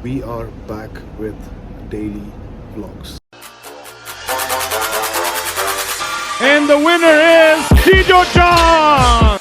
we are back with daily vlogs. And the winner is Tijo-chan!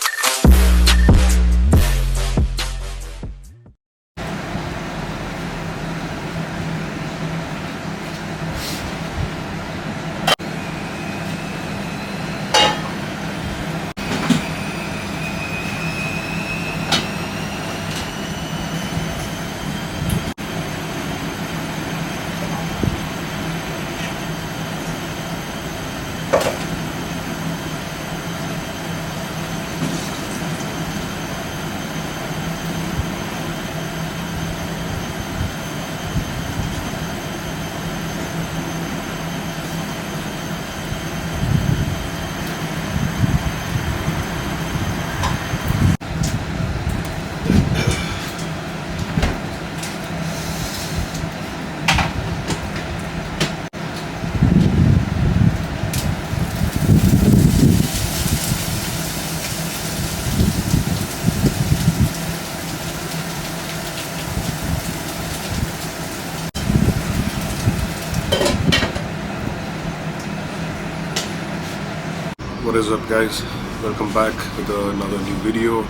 What is up guys, welcome back with another new video.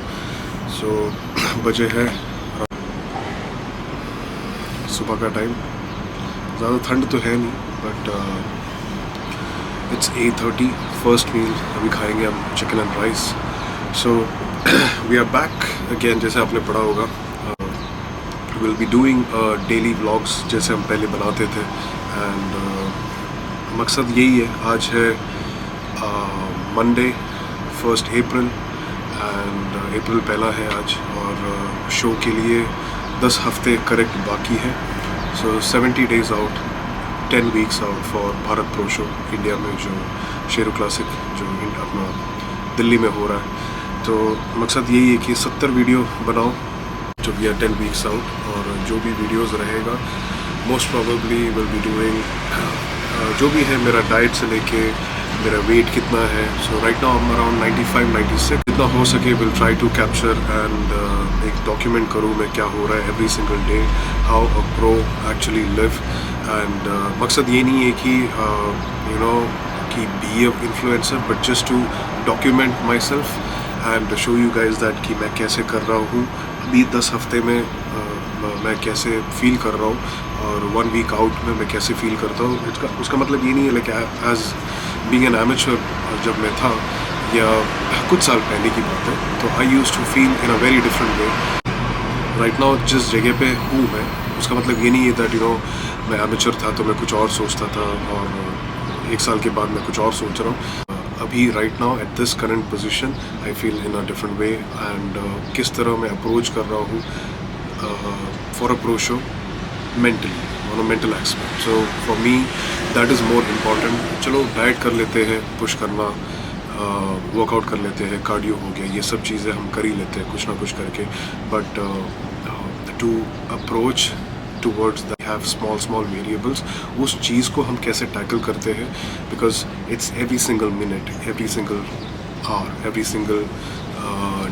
So बजे है सुबह का time, ज़्यादा ठंड तो है नहीं बट इट्स 8:30. फर्स्ट मील अभी खाएंगे हम, chicken and rice. So we are back again. जैसे आपने पढ़ा होगा, will be doing daily vlogs जैसे हम पहले बनाते थे. एंड मकसद यही है. आज है मंडे 1 अप्रैल एंड अप्रैल पहला है आज, और शो के लिए 10 हफ्ते करेक्ट बाकी है. सो 70 days out, 10 weeks out for Bharat pro show India में, जो शेरू क्लासिक जो अपना दिल्ली में हो रहा है. तो मकसद यही है कि 70 वीडियो बनाओ जो भी है 10 weeks आउट. और जो भी वीडियोस रहेगा most probably will be doing जो भी है, मेरा डाइट से लेके मेरा वेट कितना है. So right now I am around 95-96. जितना हो सके will try to capture and एक डॉक्यूमेंट करूँ मैं क्या हो रहा है every single day, how a pro actually live. And मकसद ये नहीं है कि यू नो कि be a influencer, but just to document my self and show you guys that कि मैं कैसे कर रहा हूँ अभी 10 हफ्ते में. मैं कैसे फील कर रहा हूँ और 1 week आउट में मैं कैसे फील करता हूँ. उसका मतलब ये नहीं है like as being an amateur जब मैं था, या कुछ साल पहले की बात है, तो I used to feel in a very different way. Right now जिस जगह पे हूँ मैं, उसका मतलब ये नहीं है दैट यू नो मैं एमेच्योर था तो मैं कुछ और सोचता था और 1 साल के बाद मैं कुछ और सोच रहा हूँ. अभी right now at this current position I feel in a different way. And किस तरह मैं अप्रोच कर रहा हूँ for a pro show mentally, on a mental aspect. So for me that is more important. चलो डाइट कर लेते हैं, पुश करना, वर्कआउट कर लेते हैं, कार्डियो हो गया, ये सब चीज़ें हम कर ही लेते हैं कुछ ना कुछ करके. But to approach towards that have small variables, उस चीज़ को हम कैसे टैकल करते हैं, because it's every single minute, every single hour, every single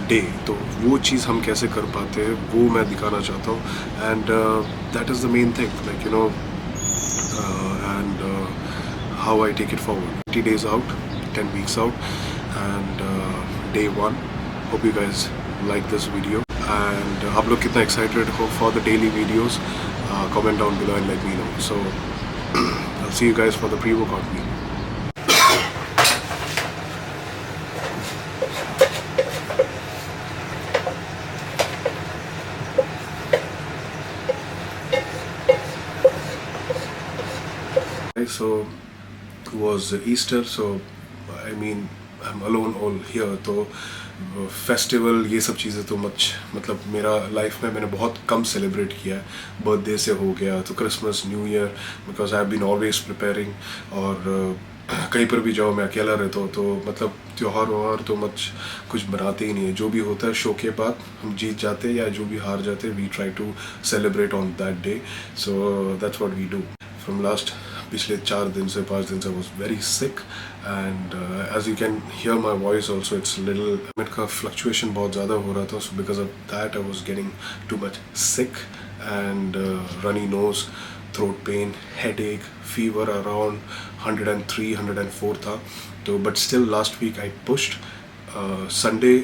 day. तो वो चीज़ हम कैसे कर पाते हैं वो मैं दिखाना चाहता हूँ. And that is the main thing, like you know, and how I take it forward. 80 days out, 10 weeks out, and day 1. Hope you guys like this video, and आप लोग कितना excited हो for the daily videos, comment down below and let me know. So I'll see you guys for the pre-workout meal. So it was Easter, so I mean I'm alone all here. तो festival ये सब चीज़ें तो मतलब मेरा life में मैंने बहुत कम सेलिब्रेट किया है. बर्थडे से हो गया तो Christmas, new year, because I have been always preparing. और कहीं पर भी जाओ मैं अकेला रहता हूँ, तो मतलब त्यौहार तो कुछ बनाते ही नहीं है. जो भी होता है शो के बाद हम जीत जाते हैं या जो भी हार जाते हैं, we try to celebrate on that day. So that's what we do. From last पिछले 4 दिन से 5 दिन से I was very sick. And as you can hear my voice also, it's little minute का फ्लक्चुएशन बहुत ज़्यादा हो रहा था. So because of that I was getting too much sick. and runny nose, throat pain, headache, fever around 103, 104 था. तो but still last week I pushed. Sunday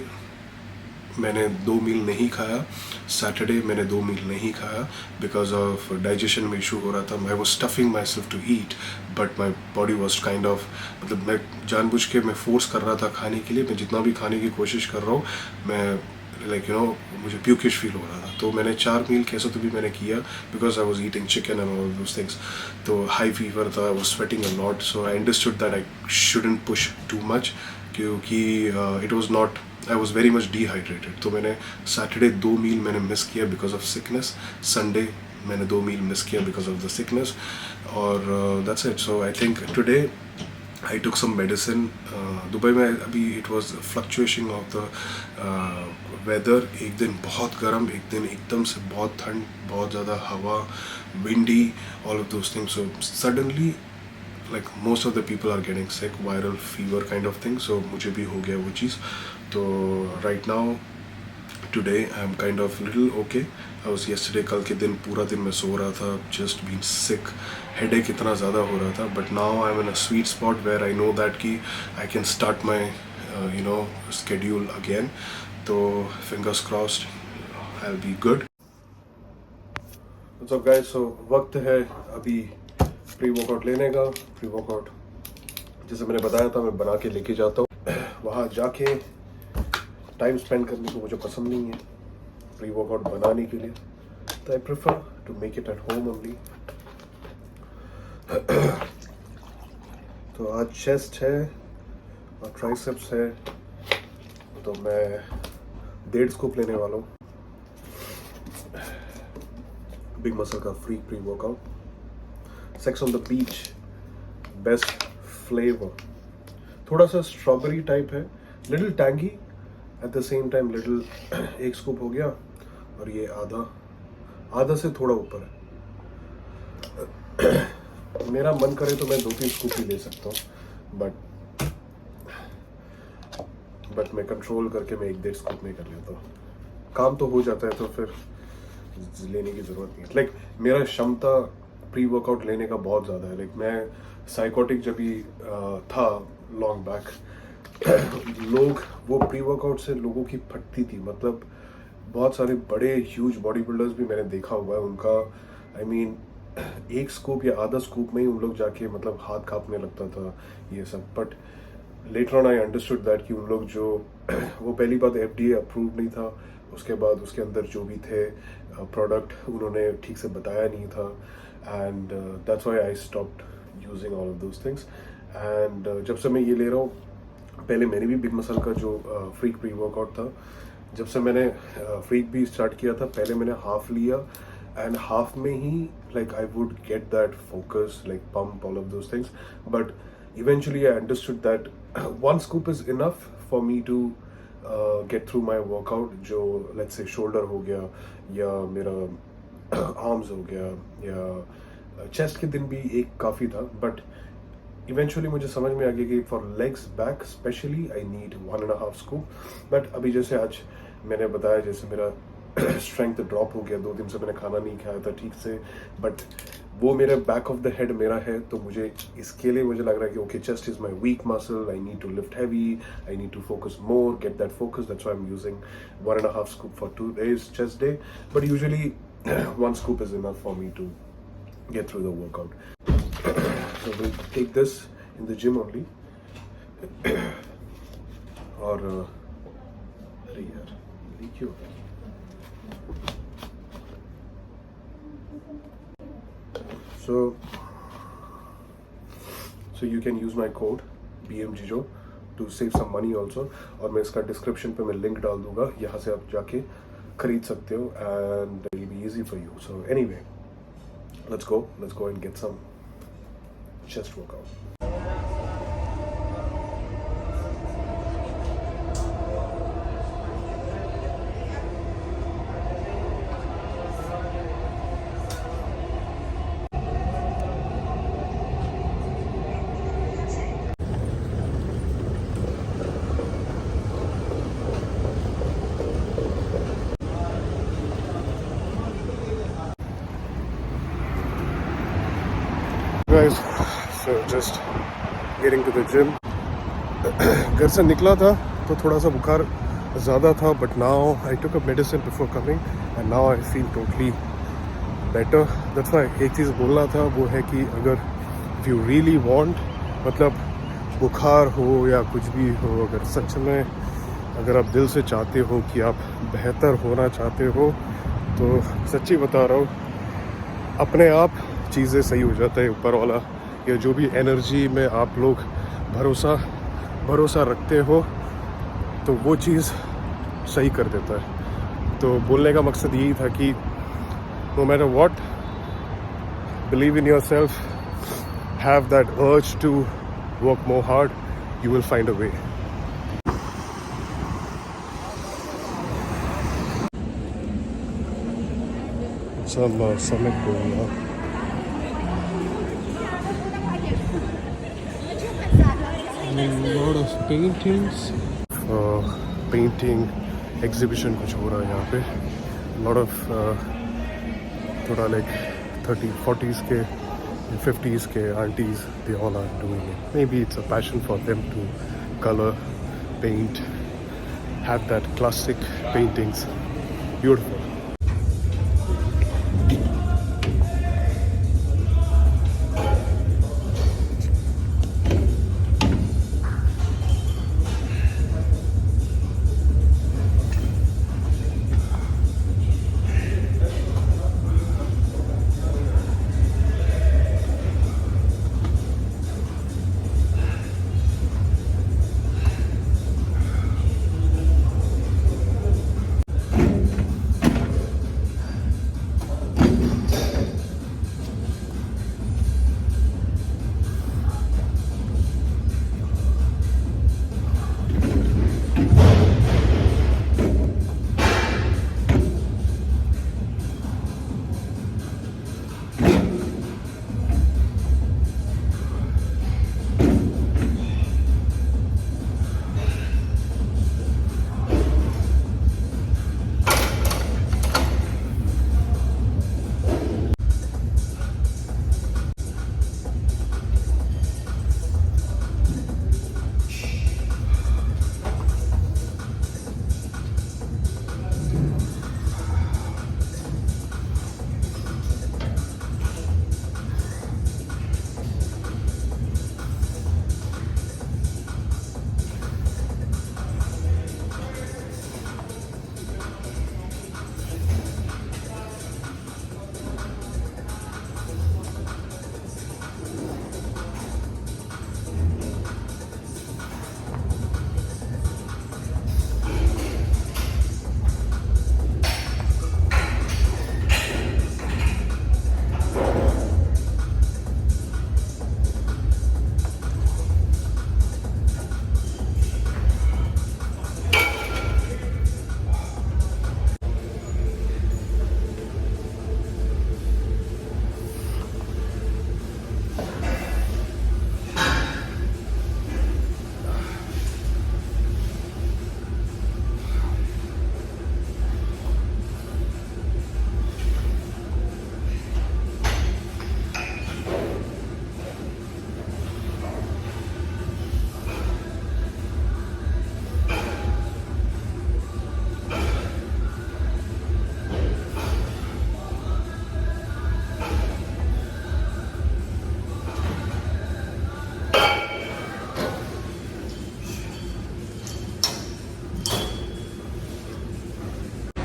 मैंने 2 meal नहीं खाया, सैटरडे मैंने 2 मील नहीं खाया बिकॉज ऑफ डाइजेशन में issue हो रहा था. I was stuffing myself to eat but my body was kind of, मतलब मैं जानबूझ के मैं फोर्स कर रहा था खाने के लिए. मैं जितना भी खाने की कोशिश कर रहा हूँ मैं लाइक यू नो मुझे प्यूकिश फील हो रहा था. तो मैंने 4 मील कैसे तो भी मैंने किया because I was eating chicken and all those things. तो हाई फीवर था, I was sweating a lot. So I understood that I shouldn't push too much क्योंकि it was not, I was very much dehydrated. तो मैंने Saturday 2 मील मैंने miss किया because of sickness. Sunday मैंने 2 meal miss किया because of the sickness और that's it. So I think today I took some medicine. Dubai में अभी it was fluctuation of the weather. एक दिन बहुत गर्म, एक दिन एकदम से बहुत ठंड, बहुत ज़्यादा हवा, windy, all of those things. So suddenly like most of the people are getting sick, viral fever kind of thing. So मुझे भी हो गया वो चीज़. तो right now today I'm kind of little okay. I was yesterday, कल के दिन पूरा दिन मैं सो रहा था, just been sick, headache इतना ज़्यादा हो रहा था. But now I'm in a sweet spot where I know that कि I can start my schedule again. तो fingers crossed I'll be good. What's up guys? So वक्त है अभी प्री वर्कआउट लेने का. प्री वर्कआउट जैसे मैंने बताया था मैं बना के लेके जाता हूँ. वहाँ जाके टाइम स्पेंड करने को मुझे पसंद नहीं है प्री वर्कआउट बनाने के लिए. तो I prefer to make it at home only. तो आज चेस्ट है और ट्राइसेप्स है. तो मैं 1.5 स्कूप लेने वाला हूँ बिग मसल का free pre workout. Sex on the beach, best flavor. थोड़ा सा स्ट्रॉबेरी टाइप है, little tangy at the same time. Little 1 scoop हो गया और ये आधा से थोड़ा ऊपर है. मेरा मन करे तो मैं 2-3 स्कूप ही ले सकता हूँ बट मैं कंट्रोल करके मैं 1-1.5 स्कूप में कर लेता हूँ. काम तो हो जाता है तो फिर लेने की ज़रूरत नहीं है. लाइक मेरा क्षमता प्री वर्कआउट लेने का बहुत ज़्यादा है. लाइक मैं साइकोटिक जब भी था लॉन्ग बैक, लोग वो प्री वर्कआउट से लोगों की फटती थी. मतलब बहुत सारे बड़े ह्यूज बॉडी बिल्डर्स भी मैंने देखा हुआ है. उनका आई मीन 1 स्कूप या आधा स्कूप में ही उन लोग जाके मतलब हाथ कांपने लगता था ये सब. But later on I understood that कि उन लोग जो वो पहली बात FDA अप्रूव नहीं था, उसके बाद उसके अंदर जो भी थे प्रोडक्ट उन्होंने ठीक से बताया नहीं था. And that's why I stopped using all of those things. And जब से मैं ये ले रहा हूँ, पहले मैंने भी बिग मसल का जो फ्रीक प्री वर्कआउट था, जब से मैंने फ्रीक भी स्टार्ट किया था, पहले मैंने हाफ लिया एंड हाफ में ही like I would get that focus, like pump, all of those things. But eventually I understood that 1 scoop is enough for me to get through my workout. जो let's say shoulder हो गया या मेरा arms हो गया या chest के दिन भी एक काफ़ी था. बट इवेंचुअली मुझे समझ में आ गया कि for legs back specially I need 1.5 scoop. But अभी जैसे आज मैंने बताया जैसे मेरा स्ट्रेंथ ड्रॉप हो गया, 2 दिन से मैंने खाना नहीं खाया था ठीक से. बट वो मेरे बैक ऑफ द हेड मेरा है, तो मुझे इसके लिए मुझे लग रहा है कि okay chest is my weak muscle, I need to lift heavy, I need to focus more, get that focus. That's why I am using 1.5 scoop for 2 days chest day. But usually 1 scoop is enough for me to get through the workout. So we'll take this in the gym only. और अरे यार ये क्यों? So you can use my code BMGJO to save some money also. और मैं इसका description पे मैं लिंक डाल दूंगा, यहाँ से आप जाके खरीद सकते हो and it will be easy for you. So anyway, let's go and get some chest workout. guys, so just getting to the gym. घर से निकला था तो थोड़ा सा बुखार ज़्यादा था, but now I took a medicine before coming and now I feel totally better. That's why एक चीज़ बोलना था, वो है कि अगर इफ़ यू रियली वांट, मतलब बुखार हो या कुछ भी हो, अगर सच में अगर आप दिल से चाहते हो कि आप बेहतर होना चाहते हो, तो सच्ची बता रहा हूँ, अपने आप चीज़ें सही हो जाता है. ऊपर वाला या जो भी एनर्जी में आप लोग भरोसा रखते हो, तो वो चीज़ सही कर देता है. तो बोलने का मकसद यही था कि no matter what, believe in yourself, have that urge to work more hard, you will find a way. Some summit going on. A lot of paintings. Painting exhibition कुछ हो रहा है यहाँ पे. Lot of थोड़ा like 30s, 40s के 50s के aunties, they all are doing it. Maybe it's a passion for them to color, paint, have that classic paintings. Beautiful.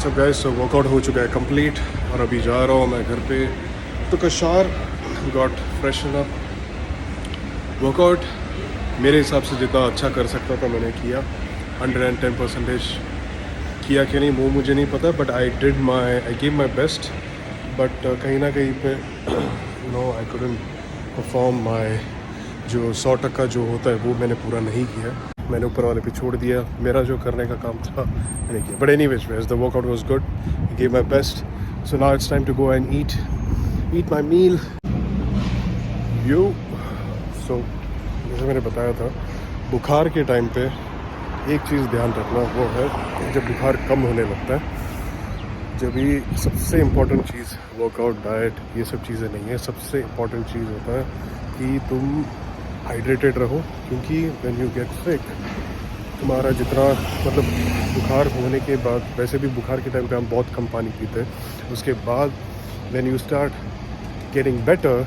सब गाइस, so वर्कआउट हो चुका है कंप्लीट और अभी जा रहा हूँ मैं घर पे. तो कशार गॉट फ्रेशन अप. वर्कआउट मेरे हिसाब से जितना अच्छा कर सकता था मैंने किया. 110% किया कि नहीं वो मुझे नहीं पता, but I gave my best. But कहीं ना कहीं पे आई कुडंट परफॉर्म माई जो 100% जो होता है वो मैंने पूरा नहीं किया. मैंने ऊपर वाले पे छोड़ दिया. मेरा जो करने का काम था मैंने किया. But anyways the workout was good. I gave my best. So now it's time to go and eat my meal. So जैसे मैंने बताया था, बुखार के टाइम पे एक चीज़ ध्यान रखना, वो है जब बुखार कम होने लगता है, जब भी सबसे इम्पोर्टेंट चीज़ वर्कआउट, डाइट, ये सब चीज़ें नहीं है. सबसे इम्पॉर्टेंट चीज़ होता है कि तुम हाइड्रेटेड रहो, क्योंकि व्हेन यू गेट सिक तुम्हारा जितना मतलब बुखार होने के बाद, वैसे भी बुखार के टाइम पे हम बहुत कम पानी पीते हैं, उसके बाद when you start getting better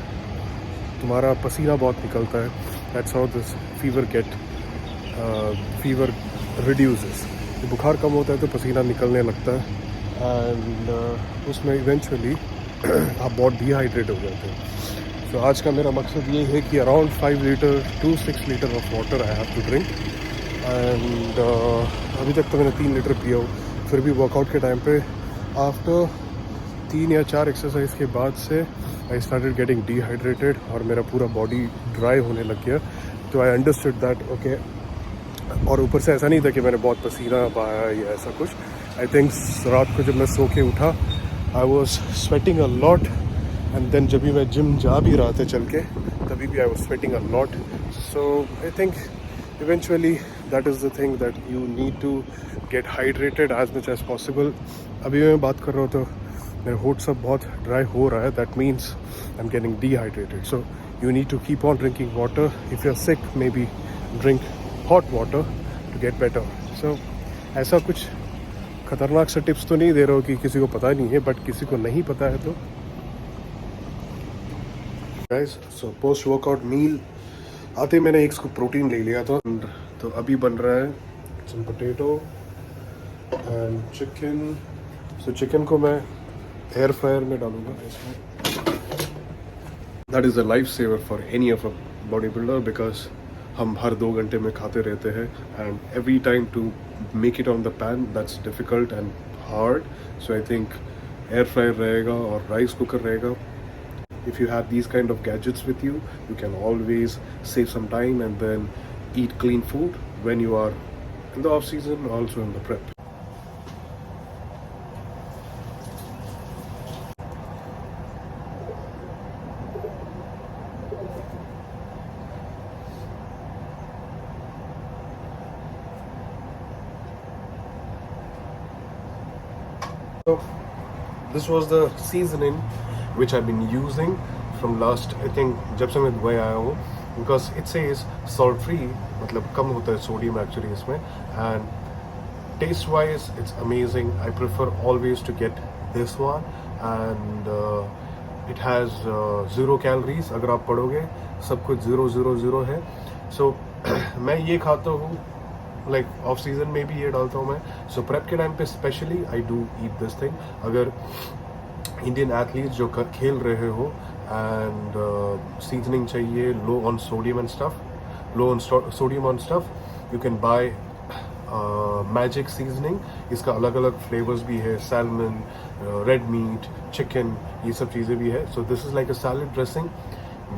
तुम्हारा पसीना बहुत निकलता है. That's how this fever reduces. बुखार कम होता है तो पसीना निकलने लगता है एंड उसमें इवेंचुअली आप बहुत डिहाइड्रेट हो जाते हैं. तो आज का मेरा मकसद ये है कि around 5 litre to 6 litre of water I have to drink. And अभी तक तो मैंने 3 लीटर पिया हूँ. फिर भी वर्कआउट के टाइम पे आफ्टर 3 या 4 एक्सरसाइज के बाद से आई स्टार्टेड गेटिंग डिहाइड्रेटेड और मेरा पूरा बॉडी ड्राई होने लग गया. तो आई अंडरस्टूड दैट ओके. और ऊपर से ऐसा नहीं था कि मैंने बहुत पसीना बहाया या ऐसा कुछ. आई थिंक रात को जब मैं सो के उठा I was sweating a lot. And then जब भी मैं जिम जा भी रहा था चल के, तभी भी I was sweating a lot. So I think eventually that is the thing that you need to get hydrated as much as possible. अभी मैं बात कर रहा हूँ तो मेरा होठ सब बहुत ड्राई हो रहा है. That means I am getting dehydrated. So you need to keep on drinking water. If you are sick maybe drink hot water to get better. So ऐसा कुछ खतरनाक सा टिप्स तो नहीं दे रहा हूँ कि किसी को पता नहीं है, बट किसी को नहीं पता है तो guys. So post workout meal आते मैंने एक स्कूप प्रोटीन ले लिया था. तो अभी बन रहा है some potato and chicken. So chicken को मैं एयर फ्रायर में डालूंगा इसमें. That is a life saver for any of a body builder, because हम हर 2 घंटे में खाते रहते हैं and every time to make it on the pan that's difficult and hard. So I think air fryer रहेगा और राइस कुकर रहेगा. If you have these kind of gadgets with you, you can always save some time and then eat clean food when you are in the off season, also in the prep. So this was the seasoning which I've been using from last, I think जब से मैं Dubai आया हूँ, because it says salt free, मतलब कम होता है sodium actually इसमें. and taste wise it's amazing. I prefer always to get this one and it has 0 calories. अगर आप पढ़ोगे सब कुछ 000 है. so मैं ये खाता हूँ लाइक ऑफ सीजन में भी ये डालता हूँ मैं. सो प्रेप के टाइम पे specially I do eat this thing. अगर इंडियन एथलीट्स जो खेल रहे हो एंड सीजनिंग चाहिए लो on sodium and stuff, low on sodium on stuff, you can buy magic seasoning. इसका अलग अलग फ्लेवर्स भी है, सैल्मन, रेड मीट, चिकन, ये सब चीज़ें भी है. So this is like a salad dressing,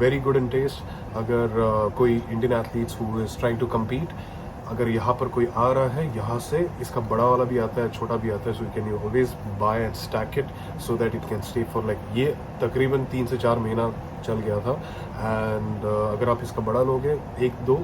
very good in taste. अगर कोई Indian athletes who is trying to compete, अगर यहाँ पर कोई आ रहा है, यहाँ से इसका बड़ा वाला भी आता है, छोटा भी आता है. So you can always buy and stack it so that it can stay for like, ये तकरीबन 3 से 4 महीना चल गया था. एंड अगर आप इसका बड़ा लोगे 1-2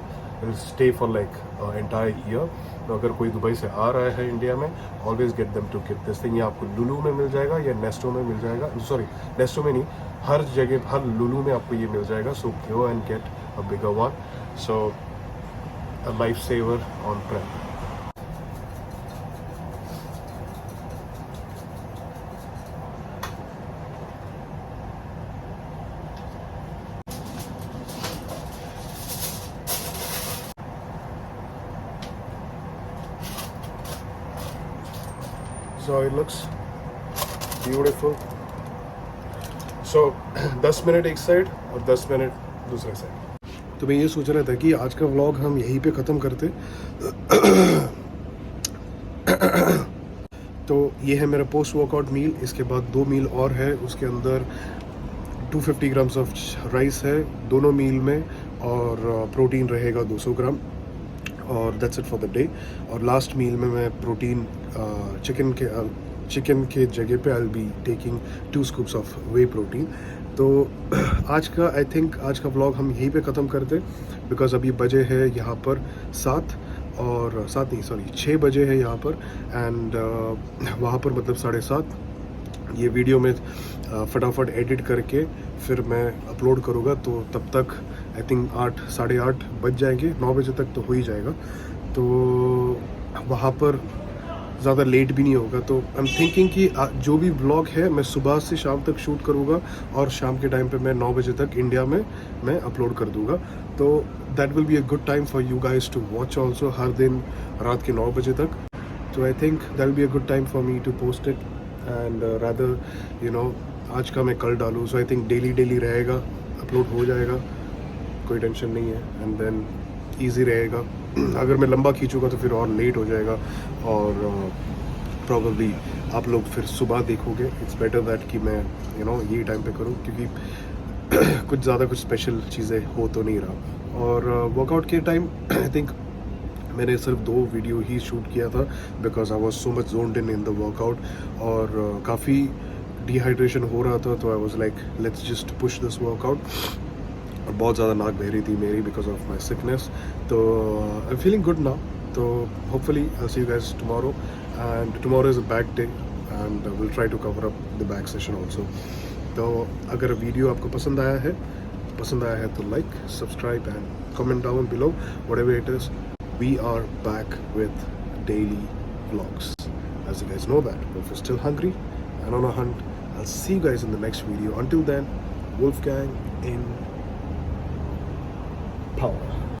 will stay for like entire year. तो अगर कोई दुबई से आ रहा है इंडिया में, always get them to get this thing. ये आपको लुलू में मिल जाएगा या नेस्टो में मिल जाएगा. सॉरी, नेस्टो में नहीं, हर जगह, हर लुलू में आपको ये मिल जाएगा. So go and get a bigger one. So a lifesaver on prep. So it looks beautiful. So 10 minute एक साइड और 10 मिनट दूसरे साइड. तो मैं ये सोच रहा था कि आज का व्लॉग हम यहीं पे ख़त्म करते. तो ये है मेरा पोस्ट वर्कआउट मील. इसके बाद 2 मील और है, उसके अंदर 250 ग्राम्स ऑफ राइस है दोनों मील में, और प्रोटीन रहेगा 200 ग्राम, और that's it for the day. और लास्ट मील में मैं प्रोटीन चिकन के जगह पे I will be taking 2 scoops of way protein. तो आज का आई थिंक आज का व्लॉग हम यहीं पे ख़त्म करते, बिकॉज अभी बजे है यहाँ पर 6 बजे है यहाँ पर. एंड वहाँ पर मतलब 7:30. ये वीडियो में फटाफट एडिट करके फिर मैं अपलोड करूँगा, तो तब तक आई थिंक 8 साढ़े 8 बज जाएंगे, 9 बजे तक तो हो ही जाएगा। तो वहाँ पर ज़्यादा लेट भी नहीं होगा। तो आई एम थिंकिंग कि जो भी व्लॉग है मैं सुबह से शाम तक शूट करूँगा और शाम के टाइम पे मैं 9 बजे तक इंडिया में मैं अपलोड कर दूँगा। तो that will be a good time for you guys to watch also, हर दिन रात के 9 बजे तक। तो I think that will be a good time for me to post it and rather you know आज का मैं कल डालूँ। सो आई थिंक डेली रहेगा, अपलोड हो जाएगा, कोई टेंशन नहीं है एंड देन ईजी रहेगा। अगर मैं लंबा खींचूंगा तो फिर और लेट हो जाएगा और प्रॉब्लली आप लोग फिर सुबह देखोगे। इट्स बेटर दैट कि मैं यही टाइम पे करूँ, क्योंकि कुछ ज़्यादा कुछ स्पेशल चीज़ें हो तो नहीं रहा। और वर्कआउट के टाइम आई थिंक मैंने सिर्फ 2 वीडियो ही शूट किया था because I was so much zoned in the workout और काफ़ी डिहाइड्रेशन हो रहा था। तो I was like let's just push this workout. और बहुत ज़्यादा नाक बह रही थी मेरी बिकॉज ऑफ माई सिकनेस। तो I am feeling good now. तो hopefully I see you guys tomorrow and tomorrow is a back day and will try to cover up the back session also. तो अगर video आपको पसंद आया है तो like, subscribe and comment down below whatever it is. We are back with daily vlogs. As you guys know that, if you're still hungry and on a hunt, I'll see you guys in the next video. Until then, Wolfgang in power.